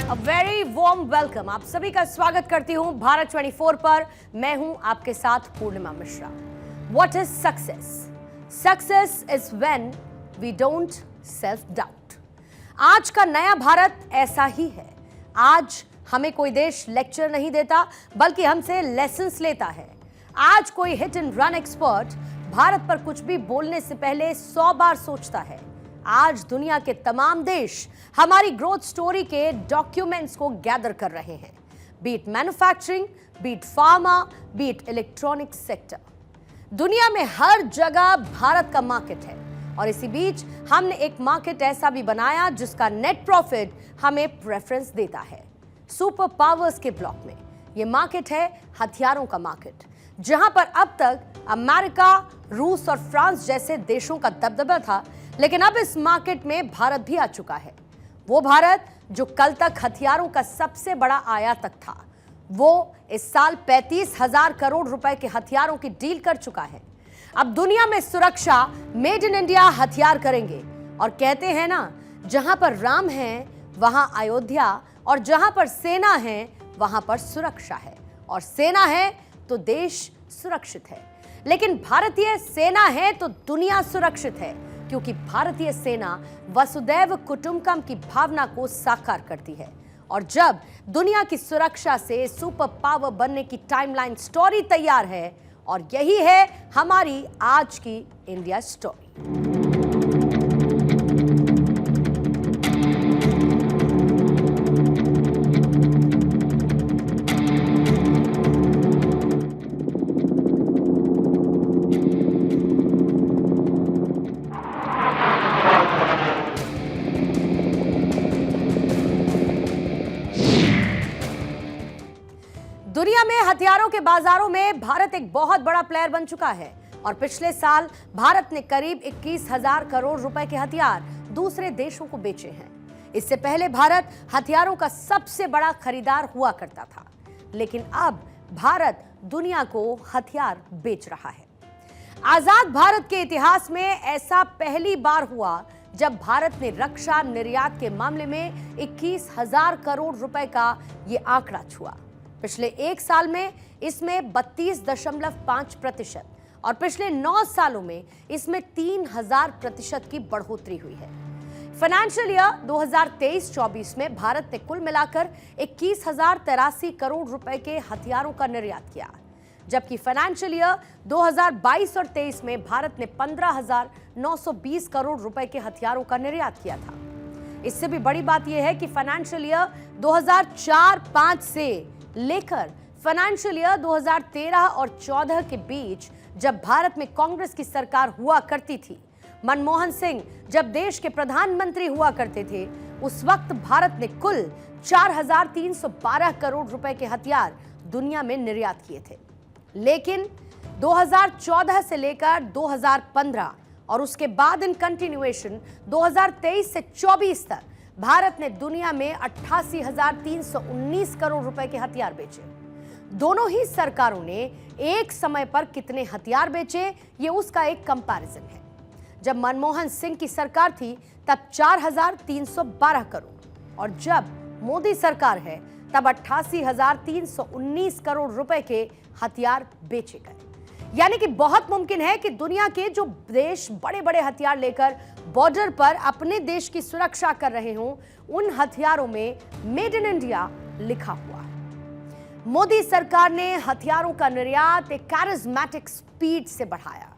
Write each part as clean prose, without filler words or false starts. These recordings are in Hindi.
A very warm welcome. आप सभी का स्वागत करती हूं भारत 24 पर। मैं हूं आपके साथ Purnima Mishra. What is success? Success is when we don't self doubt. आज का नया भारत ऐसा ही है। आज हमें कोई देश लेक्चर नहीं देता, बल्कि हमसे लेसन्स लेता है। आज कोई hit and run expert Bharat पर कुछ भी बोलने से पहले 100 बार सोचता है। आज दुनिया के तमाम देश हमारी ग्रोथ स्टोरी के डॉक्यूमेंट्स को गैदर कर रहे हैं, beat manufacturing, beat pharma, beat electronic sector. दुनिया में हर जगह भारत का मार्केट है और इसी बीच हमने एक मार्केट ऐसा भी बनाया जिसका नेट प्रॉफिट हमें प्रेफरेंस देता है। सुपर पावर्स के ब्लॉक में यह मार्केट है हथियारों का मार्केट, जहां पर अब तक अमेरिका, रूस और फ्रांस जैसे देशों का दबदबा था, लेकिन अब इस मार्केट में भारत भी आ चुका है। वो भारत जो कल तक हथियारों का सबसे बड़ा आयातक था, वो इस साल 35,000 करोड़ रुपए के हथियारों की डील कर चुका है। अब दुनिया में सुरक्षा मेड इन इंडिया हथियार करेंगे और कहते हैं ना, जहां पर राम है वहां अयोध्या, और जहां पर सेना है वहां पर सुरक्षा है, और सेना है तो देश सुरक्षित है। लेकिन भारतीय सेना है तो दुनिया सुरक्षित है, क्योंकि भारतीय सेना वसुदैव कुटुंबकम की भावना को साकार करती है। और जब दुनिया की सुरक्षा से सुपर पावर बनने की टाइमलाइन स्टोरी तैयार है, और यही है हमारी आज की इंडिया स्टोरी। दुनिया में हथियारों के बाजारों में भारत एक बहुत बड़ा प्लेयर बन चुका है और पिछले साल भारत ने करीब 21,000 करोड़ रुपए के हथियार दूसरे देशों को बेचे हैं। इससे पहले भारत हथियारों का सबसे बड़ा खरीदार हुआ करता था, लेकिन अब भारत दुनिया को हथियार बेच रहा है। आजाद भारत के इतिहास में ऐसा पहली बार हुआ जब भारत ने रक्षा निर्यात के मामले में 21,000 करोड़ रुपए का यह आंकड़ा छुआ। पिछले एक साल में इसमें 32.5% और पिछले 9 सालों में इसमें 3,000% की बढ़ोतरी हुई है। फाइनेंशियल ईयर 2023-24 में भारत ने कुल मिलाकर 21,083 करोड़ रुपए के हथियारों का निर्यात किया, जबकि फाइनेंशियल ईयर 2022 और 23 में भारत ने 15,920 करोड़ रुपए के हथियारों का निर्यात किया था। इससे भी बड़ी बात यह है कि फाइनेंशियल ईयर 2004-5 से लेकर फाइनेंशियल ईयर 2013 और 14 के बीच, जब भारत में कांग्रेस की सरकार हुआ करती थी, मनमोहन सिंह जब देश के प्रधानमंत्री हुआ करते थे, उस वक्त भारत ने कुल 4,312 करोड़ रुपए के हथियार दुनिया में निर्यात किए थे। लेकिन 2014 से लेकर 2015 और उसके बाद इन कंटिन्यूएशन 2023 से 24 तक भारत ने दुनिया में 88,319 करोड़ रुपए के हथियार बेचे। दोनों ही सरकारों ने एक समय पर कितने हथियार बेचे, ये उसका एक कंपैरिजन है। जब मनमोहन सिंह की सरकार थी तब 4,312 करोड़, और जब मोदी सरकार है तब 88,319 करोड़ रुपए के हथियार बेचे गए। यानी कि बहुत मुमकिन है कि दुनिया के जो देश बड़े बड़े हथियार लेकर बॉर्डर पर अपने देश की सुरक्षा कर रहे हों, उन हथियारों में मेड इन इंडिया लिखा हुआ है। मोदी सरकार ने हथियारों का निर्यात एक कैरिज्मेटिक स्पीड से बढ़ाया।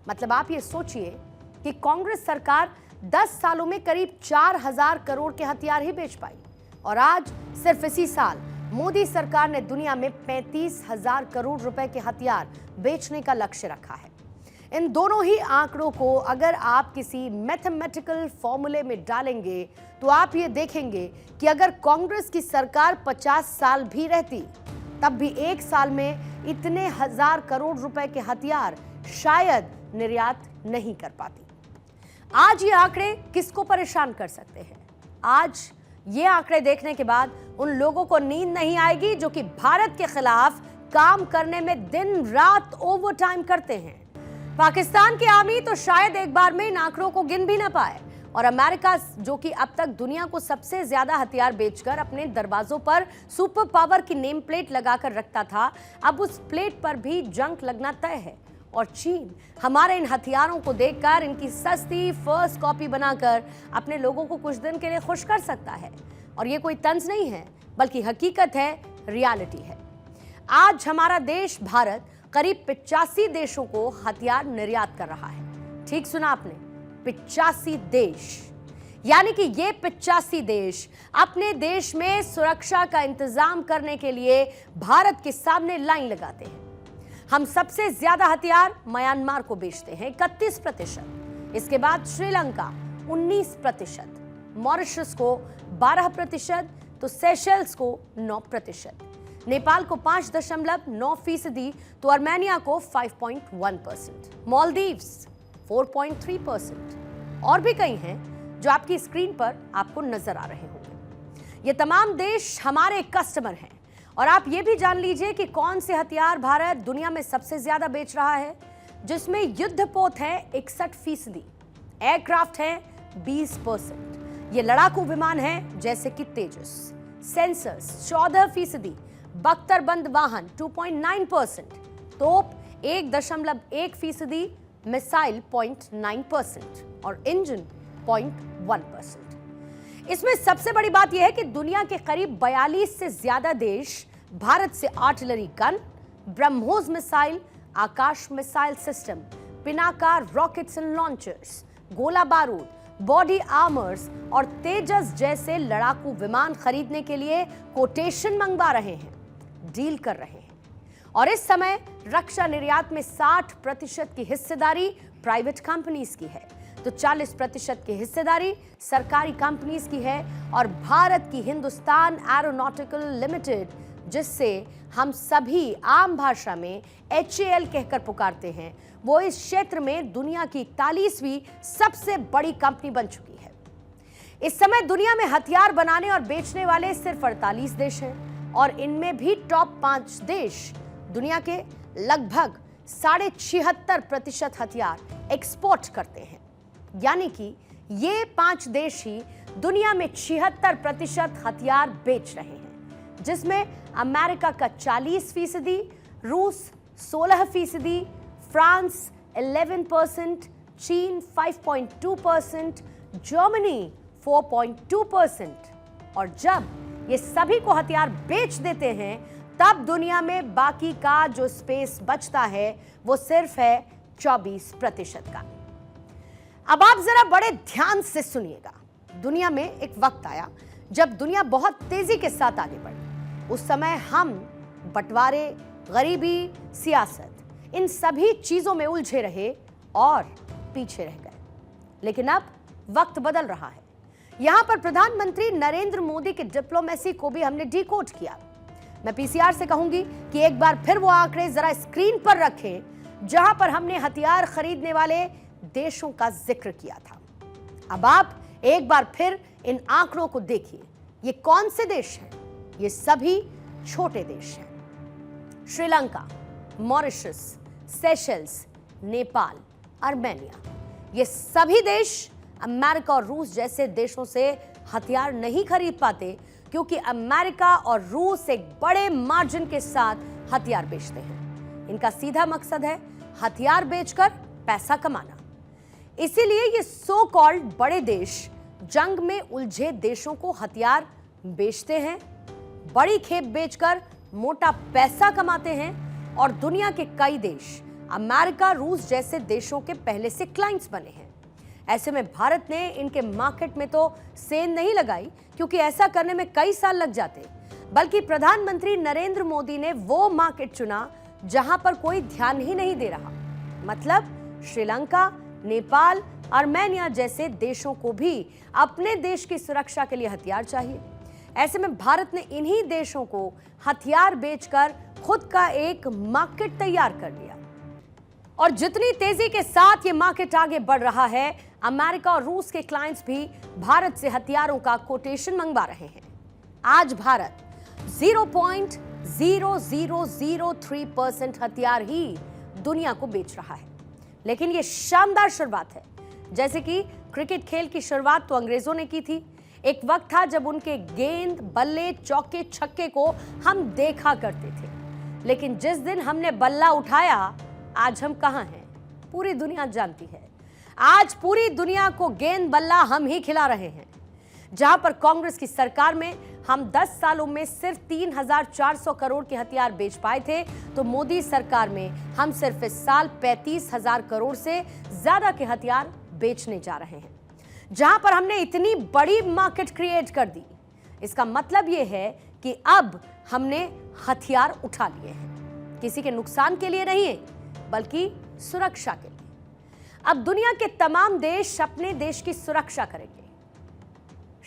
मतलब आप ये सोचिए कि कांग्रेस सरकार 10 सालों में करीब 4,000 करोड़ के हथियार ही बेच पाई, और आज सिर्फ इसी साल मोदी सरकार ने दुनिया में 35,000 करोड़ रुपए के हथियार बेचने का लक्ष्य रखा है। इन दोनों ही आंकड़ों को अगर आप किसी मैथमेटिकल फॉर्मूले में डालेंगे तो आप ये देखेंगे कि अगर कांग्रेस की सरकार 50 साल भी रहती, तब भी एक साल में इतने 1,000 करोड़ रुपए के हथियार शायद निर्यात नहीं कर पाती। आज ये आंकड़े किसको परेशान कर सकते हैं? आज ये आंकड़े देखने के बाद उन लोगों को नींद नहीं आएगी जो कि भारत के खिलाफ काम करने में दिन रात ओवरटाइम करते हैं। पाकिस्तान की आर्मी तो शायद एक बार में इन आंकड़ों को गिन भी ना पाए। और अमेरिका, जो कि अब तक दुनिया को सबसे ज्यादा हथियार बेचकर अपने दरवाजों पर सुपर पावर की नेम प्लेट लगाकर रखता था, अब उस प्लेट पर भी जंग लगना तय है। और चीन हमारे इन हथियारों को देखकर इनकी सस्ती फर्स्ट कॉपी बनाकर अपने लोगों को कुछ दिन के लिए खुश कर सकता है। और ये कोई तंज नहीं है, बल्कि हकीकत है, रियलिटी है। आज हमारा देश भारत करीब 85 देशों को हथियार निर्यात कर रहा है। ठीक सुना आपने, 85 देश। यानी कि ये 85 देश अपने देश में सुरक्षा का इंतजाम करने के लिए भारत के सामने लाइन लगाते हैं। हम सबसे ज्यादा हथियार म्यांमार को बेचते हैं 31%, इसके बाद श्रीलंका 19%, मॉरिशस को 12%, तो सेशल्स को 9%, नेपाल को 5.9%, तो आर्मेनिया को 5.1%, मालदीव्स 4.3%, और भी कई हैं जो आपकी स्क्रीन पर आपको नजर आ रहे होंगे। ये तमाम देश हमारे कस्टमर हैं। और आप ये भी जान लीजिए कि कौन से हथियार भारत दुनिया में सबसे ज्यादा बेच रहा है, जिसमें युद्धपोत है 61%, एयरक्राफ्ट है 20%, ये लड़ाकू विमान है जैसे कि तेजस, सेंसर्स 14%, बख्तरबंद वाहन 2.9%, तोप 1.1%, मिसाइल 0.9% और इंजन 0.1%। इसमें सबसे बड़ी बात यह है कि दुनिया के करीब 42 से ज्यादा देश भारत से artillery gun, BrahMos missile, Akash missile system, Pinaka rockets and launchers, गोला बारूद, बॉडी आर्मर्स और तेजस जैसे लड़ाकू विमान खरीदने के लिए कोटेशन मंगवा रहे हैं, डील कर रहे हैं। और इस समय रक्षा निर्यात में 60% की हिस्सेदारी प्राइवेट कंपनीज की है, तो 40% की हिस्सेदारी सरकारी कंपनीज की है। और भारत की हिंदुस्तान एरोनॉटिकल लिमिटेड, जिससे हम सभी आम भाषा में HAL कहकर पुकारते हैं, वो इस क्षेत्र में दुनिया की 41वीं सबसे बड़ी कंपनी बन चुकी है। इस समय दुनिया में हथियार बनाने और बेचने वाले सिर्फ 48 देश हैं, और इनमें भी टॉप 5 देश दुनिया के लगभग 76.5% हथियार एक्सपोर्ट करते हैं। यानी कि ये 5 देश ही दुनिया में 76% हथियार बेच रहे हैं, जिसमें अमेरिका का 40%, रूस 16%, फ्रांस 11%, चीन 5.2%, जर्मनी 4.2%। और जब ये सभी को हथियार बेच देते हैं, तब दुनिया में बाकी का जो स्पेस बचता है वो सिर्फ है 24% का। अब आप जरा बड़े ध्यान से सुनिएगा। दुनिया में एक वक्त आया जब दुनिया बहुत तेजी के साथ आगे बढ़ी। उस समय हम बंटवारे, गरीबी, सियासत, इन सभी चीजों में उलझे रहे और पीछे रह गए। लेकिन अब वक्त बदल रहा है। यहां पर प्रधानमंत्री नरेंद्र मोदी की डिप्लोमेसी को भी हमने डिकोड किया। मैं पीसीआर से कहूंगी कि एक बार फिर वो आंकड़े जरा स्क्रीन पर रखें, जहां पर हमने हथियार खरीदने वाले देशों का जिक्र किया था। अब आप एक बार फिर इन आंकड़ों को देखिए। ये कौन से देश हैं? ये सभी छोटे देश हैं। Sri Lanka, Mauritius, Seychelles, Nepal, Armenia, ये सभी देश अमेरिका और रूस जैसे देशों से हथियार नहीं खरीद पाते, क्योंकि अमेरिका और रूस एक बड़े मार्जिन के साथ हथियार बेचते हैं। इनका सीधा मकसद है हथियार बेचकर पैसा कमाना। इसीलिए ये सो कॉल्ड बड़े देश जंग में उलझे देशों को हथियार बेचते हैं, बड़ी खेप बेचकर मोटा पैसा कमाते हैं। और दुनिया के कई देश अमेरिका, रूस जैसे देशों के पहले से क्लाइंट्स बने हैं। ऐसे में भारत ने इनके मार्केट में तो सेंध नहीं लगाई, क्योंकि ऐसा करने में कई साल लग जाते, बल्कि प्रधानमंत्री नरेंद्र मोदी ने वो मार्केट चुना जहां पर कोई ध्यान ही नहीं दे रहा। मतलब श्रीलंका, नेपाल, आर्मेनिया जैसे देशों को भी अपने देश की सुरक्षा के लिए हथियार चाहिए। ऐसे में भारत ने इन्हीं देशों को हथियार बेचकर खुद का एक मार्केट तैयार कर लिया। और जितनी तेजी के साथ ये मार्केट आगे बढ़ रहा है, अमेरिका और रूस के क्लाइंट्स भी भारत से हथियारों का कोटेशन मंगवा रहे हैं। आज भारत 0.0003% हथियार ही दुनिया को बेच रहा है। लेकिन ये शानदार शुरुआत है। जैसे कि क्रिकेट खेल की शुरुआत तो अंग्रेजों ने की थी। एक वक्त था जब उनके गेंद, बल्ले, चौके, छक्के को हम देखा करते थे, लेकिन जिस दिन हमने बल्ला उठाया, आज हम कहां हैं पूरी दुनिया जानती है। आज पूरी दुनिया को गेंद बल्ला हम ही खिला रहे हैं। जहां पर कांग्रेस की सरकार में हम 10 सालों में सिर्फ 3,400 करोड़ के हथियार बेच पाए थे, तो मोदी सरकार में हम सिर्फ इस साल 35,000 करोड़ से ज्यादा के हथियार बेचने जा रहे हैं। जहां पर हमने इतनी बड़ी मार्केट क्रिएट कर दी, इसका मतलब यह है कि अब हमने हथियार उठा लिए हैं, किसी के नुकसान के लिए नहीं, बल्कि सुरक्षा के लिए। अब दुनिया के तमाम देश अपने देश की सुरक्षा करेंगे।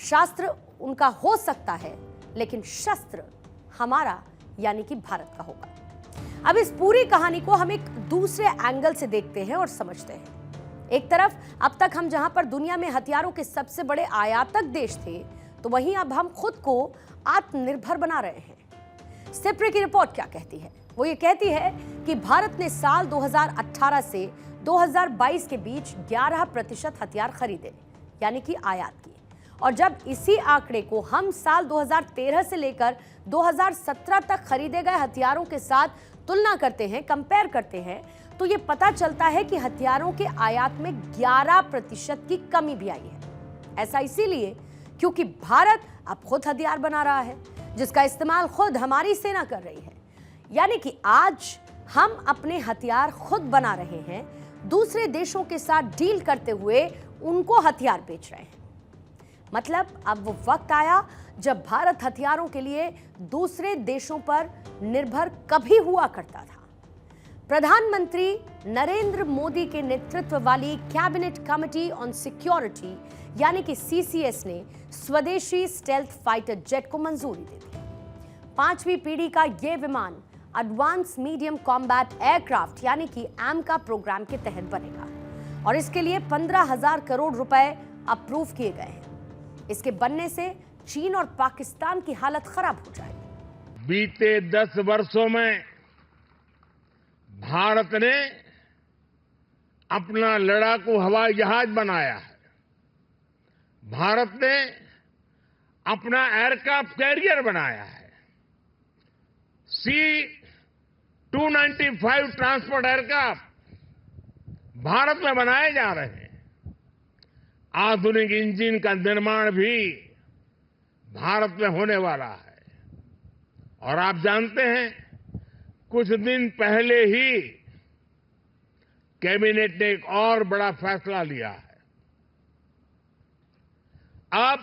शास्त्र उनका हो सकता है, लेकिन शस्त्र हमारा यानी कि भारत का होगा। अब इस पूरी कहानी को हम एक दूसरे एंगल से देखते हैं और समझते हैं। एक तरफ अब तक हम जहां पर दुनिया में हथियारों के सबसे बड़े आयातक देश थे, तो वहीं अब हम खुद को आत्मनिर्भर बना रहे हैं। सिप्री की रिपोर्ट क्या कहती है? वो ये कहती है कि भारत ने साल 2018 से 2022 के बीच 11% हथियार खरीदे, यानी कि आयात की। और जब इसी आंकड़े को हम साल 2013 से लेकर 2017 तक खरीदे गए हथियारों के साथ तुलना करते हैं, कंपेयर करते हैं, तो ये पता चलता है कि हथियारों के आयात में 11% की कमी भी आई है। ऐसा इसीलिए क्योंकि भारत अब खुद हथियार बना रहा है, जिसका इस्तेमाल खुद हमारी सेना कर रही है। यानी कि आज हम अपने हथियार खुद बना रहे हैं, दूसरे देशों के साथ डील करते हुए उनको हथियार बेच रहे हैं। मतलब अब वो वक्त आया जब भारत हथियारों के लिए दूसरे देशों पर निर्भर कभी हुआ करता था। प्रधानमंत्री नरेंद्र मोदी के नेतृत्व वाली कैबिनेट कमेटी ऑन सिक्योरिटी यानी कि सीसीएस ने स्वदेशी स्टेल्थ फाइटर जेट को मंजूरी दे दी। 5वीं पीढ़ी का यह विमान एडवांस मीडियम कॉम्बैट एयरक्राफ्ट यानी कि एमका प्रोग्राम के तहत बनेगा और इसके लिए 15,000 करोड़ रुपए अप्रूव किए गए हैं। इसके बनने से चीन और पाकिस्तान की हालत खराब हो जाएगी। बीते 10 वर्षों में भारत ने अपना लड़ाकू हवाई जहाज बनाया है। भारत ने अपना एयरक्राफ्ट कैरियर बनाया है। C-295 ट्रांसपोर्ट एयरक्राफ्ट भारत में बनाए जा रहे हैं। आधुनिक इंजन का निर्माण भी भारत में होने वाला है। और आप जानते हैं, कुछ दिन पहले ही कैबिनेट ने एक और बड़ा फैसला लिया है। अब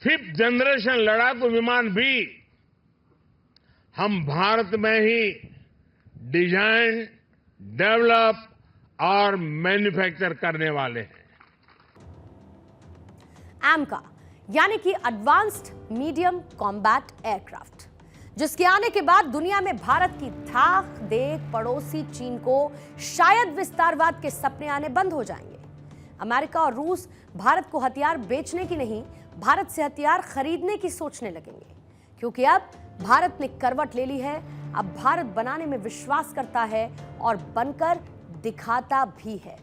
5th जनरेशन लड़ाकू विमान भी हम भारत में ही डिजाइन, डेवलप और मैन्युफैक्चर करने वाले हैं। एमका यानी कि एडवांस्ड मीडियम कॉम्बैट एयरक्राफ्ट, जिसके आने के बाद दुनिया में भारत की थाक देख पड़ोसी चीन को शायद विस्तारवाद के सपने आने बंद हो जाएंगे। अमेरिका और रूस भारत को हथियार बेचने की नहीं, भारत से हथियार खरीदने की सोचने लगेंगे, क्योंकि अब भारत ने करवट ले ली है। अब भारत बनाने में विश्वास करता है और बनकर दिखाता भी है,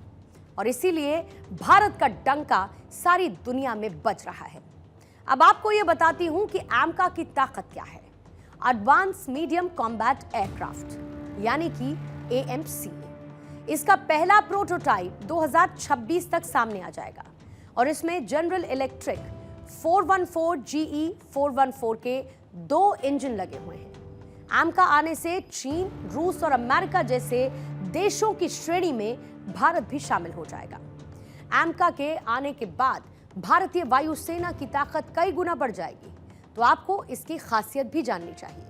और इसीलिए भारत का डंका सारी दुनिया में बज रहा है। अब आपको यह बताती हूं कि एमका की ताकत क्या है। एडवांस मीडियम कॉम्बैट एयरक्राफ्ट यानी कि AMC, इसका पहला प्रोटोटाइप 2026 तक सामने आ जाएगा और इसमें जनरल इलेक्ट्रिक 414 GE 414 के 2 इंजन लगे हुए हैं। एमका आने से चीन, रूस और अमेरिका जैसे देशों की श्रेणी में भारत भी शामिल हो जाएगा। एमका के आने के बाद भारतीय वायुसेना की ताकत कई गुना बढ़ जाएगी, तो आपको इसकी खासियत भी जाननी चाहिए।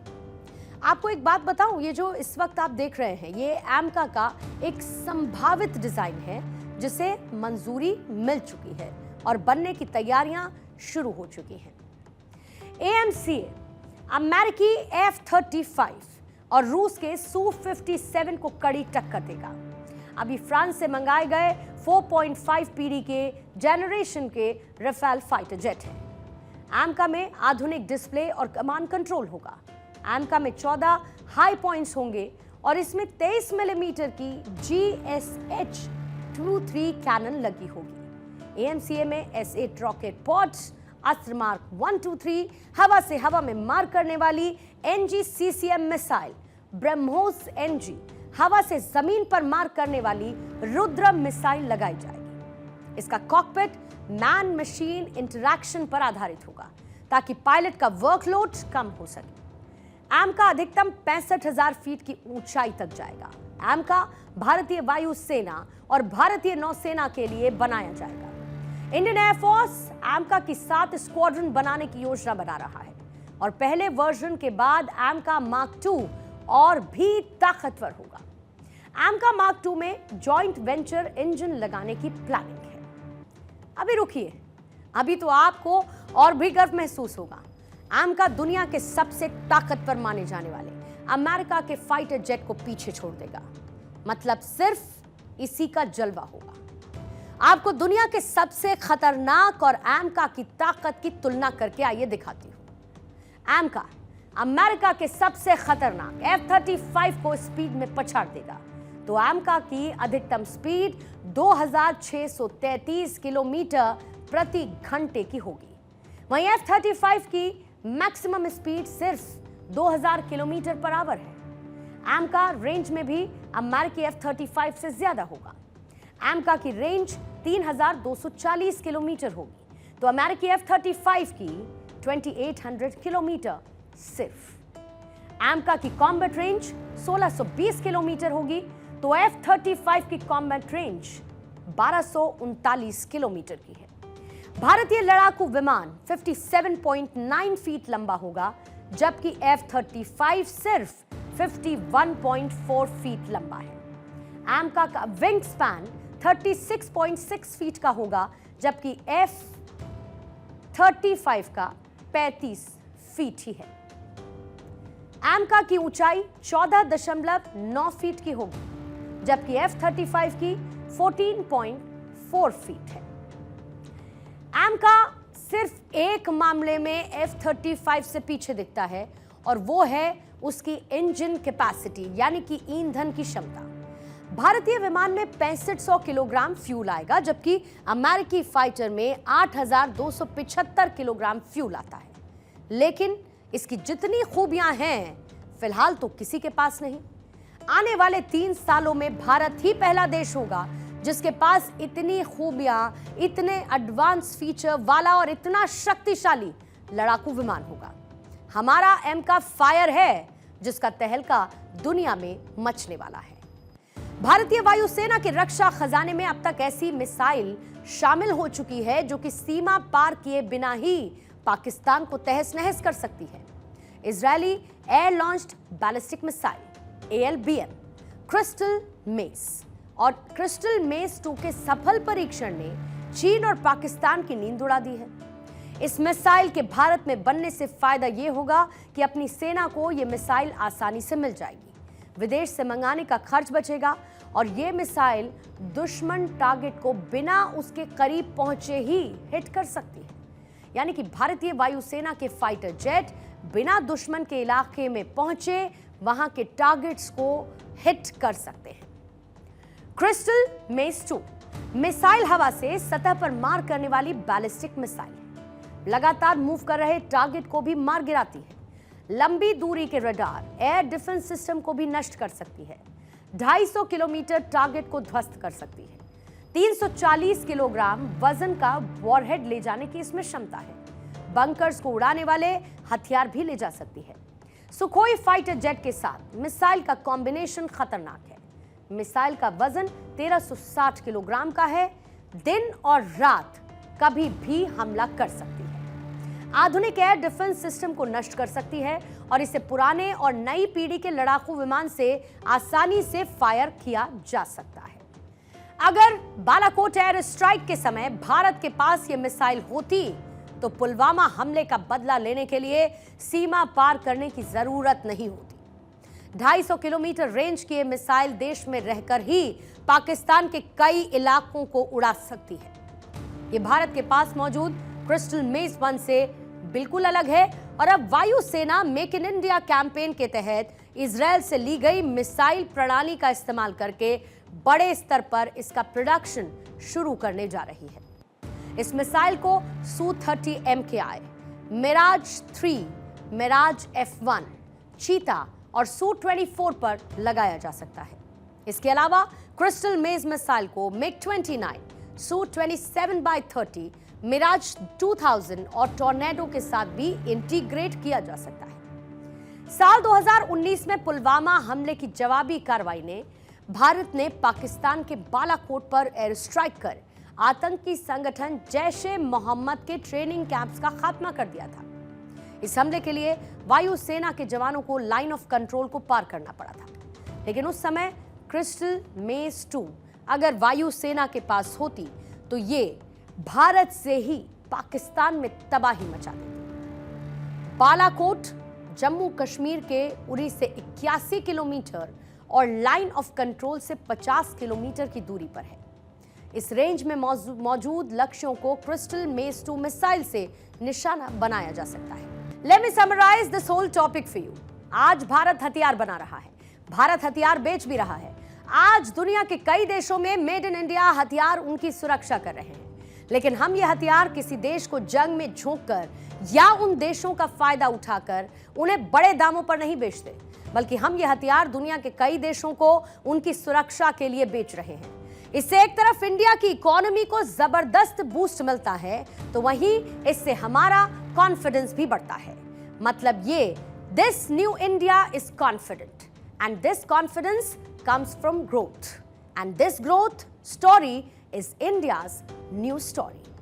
आपको एक बात बताऊं, ये जो इस वक्त आप देख रहे हैं, ये एमका का एक संभावित डिजाइन है जिसे मंजूरी मिल चुकी है और बनने की तैयारियां शुरू हो चुकी हैं। AMC अमेरिकी F-35 और रूस के Su-57 को कड़ी टक्कर देगा। अभी फ्रांस से मंगाए गए 4.5 पीढ़ी के जेनरेशन के राफेल फाइटर जेट है। एमका में आधुनिक डिस्प्ले और कमांड कंट्रोल होगा। एमका में 14 हाई पॉइंट्स होंगे और इसमें 23 मिलीमीटर की GSH-23 कैनन लगी होगी। AMCA में S8 रॉकेट पॉड, अस्त्र मार्क 1, 2, 3, हवा से हवा में मार करने वाली NG-CCM मिसाइल, ब्रह्मोस NG, हवा से जमीन पर मार करने वाली रुद्र मिसाइल लगाई जाएगी। इसका कॉकपिट मैन मशीन इंटरैक्शन पर आधारित होगा ताकि पायलट का वर्कलोड कम हो सके। AMCA अधिकतम 65,000 फीट की ऊंचाई तक जाएगा। AMCA भारतीय वायुसेना और भारतीय नौसेना के लिए बनाया जाएगा। इंडियन एयरफोर्स AMCA की 7 स्क्वाड्रन बनाने की योजना बना रहा है और पहले वर्जन के बाद AMCA मार्क 2 और भी ताकतवर होगा। AMCA मार्क 2 में जॉइंट वेंचर इंजन लगाने की प्लानिंग है। अभी रुकिए, अभी तो आपको और भी गर्व महसूस होगा। AMCA दुनिया के सबसे ताकतवर माने जाने वाले अमेरिका के फाइटर जेट को पीछे छोड़ देगा। मतलब सिर्फ इसी का जलवा होगा। आपको दुनिया के सबसे खतरनाक और AMCA की ताकत की तुलना करके आइए दिखाती हूं। AMCA अमेरिका के सबसे खतरनाक F-35 को स्पीड में पछाड़ देगा, तो AMCA की अधिकतम स्पीड 2633 किलोमीटर प्रति घंटे की होगी। वहीं F-35 की मैक्सिमम स्पीड सिर्फ 2000 किलोमीटर पर आवर है। AMCA रेंज में भी अमेरिकी F-35 से ज्यादा होगा। AMCA की रेंज 3240 किलोमीटर होगी, तो अमेरिकी F-35 की 2800 किलोमीटर सिर्फ। AMCA की कॉम्बैट रेंज 1620 किलोमीटर होगी, तो F-35 की कॉम्बैट रेंज 1239 किलोमीटर की है। भारतीय लड़ाकू विमान 57.9 फीट लंबा होगा, जबकि F-35 सिर्फ 51.4 फीट लंबा है। AMCA का विंग स्पैन 36.6 फीट का होगा, जबकि F-35 का 35 फीट ही है। AMCA की ऊंचाई 14.9 फीट की होगी, जबकि F-35 की 14.4 फीट है। AMCA सिर्फ एक मामले में F-35 से पीछे दिखता है और वो है उसकी इंजन कैपेसिटी, यानी कि ईंधन की क्षमता। भारतीय विमान में 6500 किलोग्राम फ्यूल आएगा, जबकि अमेरिकी फाइटर में 8275 किलोग्राम फ्यूल आता है। लेकिन इसकी जितनी खूबियां हैं, फिलहाल तो किसी के पास नहीं। आने वाले 3 सालों में भारत ही पहला देश होगा जिसके पास इतनी खूबियां, इतने एडवांस फीचर वाला और इतना शक्तिशाली लड़ाकू विमान होगा। हमारा AMCA फायर है, जिसका तहलका दुनिया में मचने वाला है। भारतीय वायुसेना के रक्षा खजाने में अब तक ऐसी मिसाइल शामिल हो चुकी है जो कि सीमा पार किए बिना ही पाकिस्तान को तहस नहस कर सकती है। Israeli air launched ballistic missile ALBM, crystal mess और क्रिस्टल मेस 2 के सफल परीक्षण ने चीन और पाकिस्तान की नींद उड़ा दी है। इस मिसाइल के भारत में बनने से फायदा यह होगा कि अपनी सेना को यह मिसाइल आसानी से मिल जाएगी, विदेश से मंगाने का खर्च बचेगा और यह मिसाइल दुश्मन टारगेट को बिना उसके करीब पहुंचे ही हिट कर सकती है। यानी कि भारतीय वायुसेना के फाइटर जेट बिना दुश्मन के इलाके में पहुंचे वहां के टारगेट्स को हिट कर सकते हैं। क्रिस्टल मेस 2 मिसाइल हवा से सतह पर मार करने वाली बैलिस्टिक मिसाइल है। लगातार मूव कर रहे टारगेट को भी मार गिराती है। लंबी दूरी के रडार एयर डिफेंस सिस्टम को भी नष्ट कर सकती है। 250 किलोमीटर टारगेट को ध्वस्त कर सकती है। 340 किलोग्राम वजन का वॉरहेड ले जाने की इसमें क्षमता है। बंकर्स को उड़ाने वाले हथियार भी ले जा सकती है। सुखोई फाइटर जेट के साथ मिसाइल का कॉम्बिनेशन खतरनाक है। मिसाइल का वजन 1360 किलोग्राम का है। दिन और रात कभी भी हमला कर सकती है। आधुनिक एयर डिफेंस सिस्टम को नष्ट कर सकती है और इसे पुराने और नई पीढ़ी के लड़ाकू विमान से आसानी से फायर किया जा सकता है। अगर बालाकोट एयर स्ट्राइक के समय भारत के पास यह मिसाइल होती तो पुलवामा हमले का बदला लेने के लिए सीमा पार करने की जरूरत नहीं होती। 250 किलोमीटर रेंज की यह मिसाइल देश में रहकर ही पाकिस्तान के कई इलाकों को उड़ा सकती है। ये भारत के पास मौजूद क्रिस्टल मेस 1 से बिल्कुल अलग है और अब वायुसेना मेक इन इंडिया कैंपेन के तहत इजरायल से ली गई मिसाइल प्रणाली का इस्तेमाल करके बड़े स्तर पर इसका प्रोडक्शन शुरू करने जा रही है। इस मिसाइल को Su-30 MKI, Miraj 3, Miraj F1, चीता और Su-24 पर लगाया जा सकता है। इसके अलावा क्रिस्टल मेज मिसाइल को MiG-29, Su-27/30, मिराज 2000 और टॉर्नेडो के साथ भी इंटीग्रेट किया जा सकता है। साल 2019 में पुलवामा हमले की जवाबी कार्रवाई ने भारत ने पाकिस्तान के बालाकोट पर एयर स्ट्राइक कर आतंकी संगठन जैश-ए-मोहम्मद के ट्रेनिंग कैंप्स का खात्मा कर दिया था। इस हमले के लिए वायुसेना के जवानों को लाइन ऑफ कंट्रोल को पार करना पड़ा था, लेकिन उस समय क्रिस्टल मेज 2 अगर वायुसेना के पास होती तो ये भारत से ही पाकिस्तान में तबाही मचा देती। बालाकोट जम्मू कश्मीर के उरी से 81 किलोमीटर और लाइन ऑफ कंट्रोल से 50 किलोमीटर की दूरी पर है। इस रेंज में मौजूद लक्ष्यों को क्रिस्टल मेज 2 मिसाइल से निशाना बनाया जा सकता है। Let me summarise this whole topic for you. आज भारत हथियार बना रहा है, भारत हथियार बेच भी रहा है। आज दुनिया के कई देशों में मेड इन इंडिया हथियार उनकी सुरक्षा कर रहे हैं, लेकिन हम ये हथियार किसी देश को जंग में झोंककर या उन देशों का फायदा उठाकर उन्हें बड़े दामों पर नहीं बेचते, बल्कि हम ये हथियार दुनिया के कई देशों को उनकी सुरक्षा के लिए बेच रहे हैं। इससे एक तरफ इंडिया की इकोनॉमी को जबरदस्त बूस्ट मिलता है, तो वहीं इससे हमारा कॉन्फिडेंस भी बढ़ता है। मतलब ये this new India is confident and this confidence comes from growth, and this growth story is India's new story.